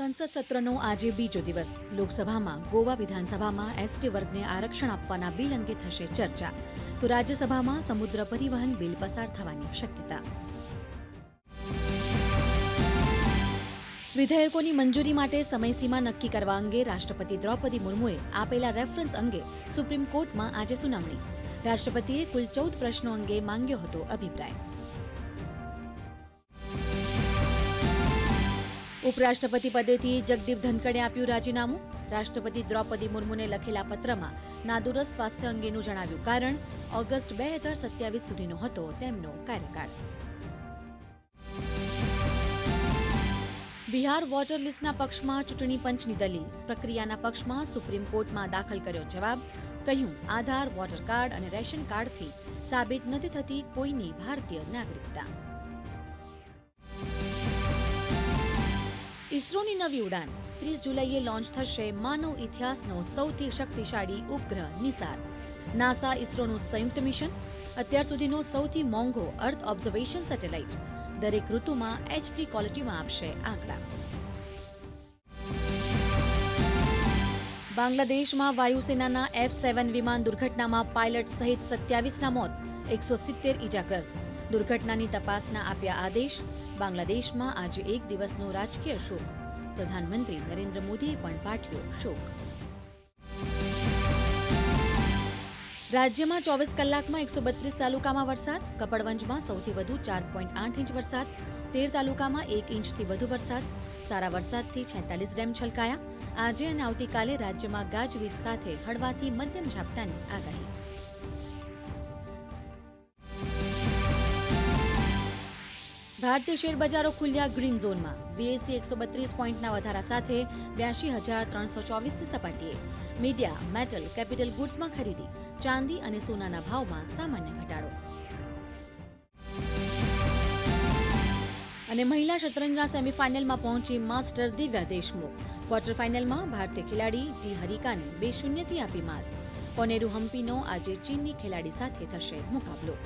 સંસદ સત્રનો આજે બીજો દિવસ. લોકસભામાં ગોવા વિધાનસભામાં એસટી વર્ગને આરક્ષણ આપવાના બિલ અંગે થશે ચર્ચા. તો રાજ્યસભામાં સમુદ્ર પરિવહન બિલ પસાર થવાની શક્યતા. વિધેયકોની મંજૂરી માટે સમયસીમા નક્કી કરવા અંગે રાષ્ટ્રપતિ દ્રૌપદી મુર્મુએ આપેલા રેફરન્સ અંગે સુપ્રીમ કોર્ટમાં આજે સુનાવણી. રાષ્ટ્રપતિએ કુલ 14 પ્રશ્નો અંગે માંગ્યો હતો અભિપ્રાય. ઉપરાષ્ટ્રપતિ પદેથી જગદીપ ધનખડે આપ્યું રાજીનામું. રાષ્ટ્રપતિ દ્રૌપદી મુર્મુને લખેલા પત્રમાં નાદુરસ્ત સ્વાસ્થ્ય અંગેનું જણાવ્યું કારણ ઓગસ્ટ 2027 સુધીનો હતો તેમનો કાર્યકાળ. બિહાર વોટર લિસ્ટના પક્ષમાં ચૂંટણી પંચની દલીલ. પ્રક્રિયાના પક્ષમાં સુપ્રીમ કોર્ટમાં દાખલ કર્યો જવાબ. કહ્યું આધાર, વોટર કાર્ડ અને રેશન કાર્ડથી સાબિત નથી થતી કોઈની ભારતીય નાગરિકતા. ઇસરોની નવી ઉડાન. 30 જુલાઈએ લોન્ચ થશે માનવ ઇતિહાસનો સૌથી શક્તિશાળી ઉપગ્રહ નિસાર. નાસા ઇસરોનું સંયુક્ત મિશન. અત્યાર સુધીનો સૌથી મોંઘો અર્થ ઓબ્ઝર્વેશન સેટેલાઇટ. દરેક ઋતુમાં HD ક્વોલિટીમાં આપશે આંકડા. બાંગ્લાદેશમાં વાયુસેનાના F-7 વિમાન દુર્ઘટનામાં પાયલટ સહિત 27ના મોત, 170 ઇજાગ્રસ્ત. દુર્ઘટનાની તપાસના આપ્યા આદેશ. બાંગ્લાદેશમાં આજે એક દિવસનો રાજકીય શોક. પ્રધાનમંત્રી નરેન્દ્ર મોદીએ પણ પાઠવ્યો શોક. રાજ્યમાં 24 કલાકમાં 132 તાલુકામાં વરસાદ. કપડવંજમાં સૌથી વધુ 4.8 ઇંચ વરસાદ. 13 તાલુકામાં 1 ઇંચથી વધુ વરસાદ. સારા વરસાદથી 46 ડેમ છલકાયા. આજે અને આવતીકાલે રાજ્યમાં ગાજવીજ સાથે હળવાથી મધ્યમ ઝાપટાની આગાહી. ભારતીય શેરબજારો ખુલ્યા ગ્રીન ઝોનમાં. BSE 132 પોઈન્ટના વધારા સાથે 82,324ની સપાટીએ. મીડિયા, મેટલ, કેપિટલ ગુડ્સમાં ખરીદી. ચાંદી અને સોનાના ભાવમાં સામાન્ય ઘટાડો. અને મહિલા શતરંજના સેમીફાઇનલમાં પહોંચી માસ્ટર દિવ્યા દેશમુખ. ક્વાર્ટર ફાઇનલમાં ભારતીય ખેલાડી ટી હરિકાને 2-0થી આપી માત. કોનેરુ હમ્પીનો આજે ચીનની ખેલાડી સાથે થશે મુકાબલો.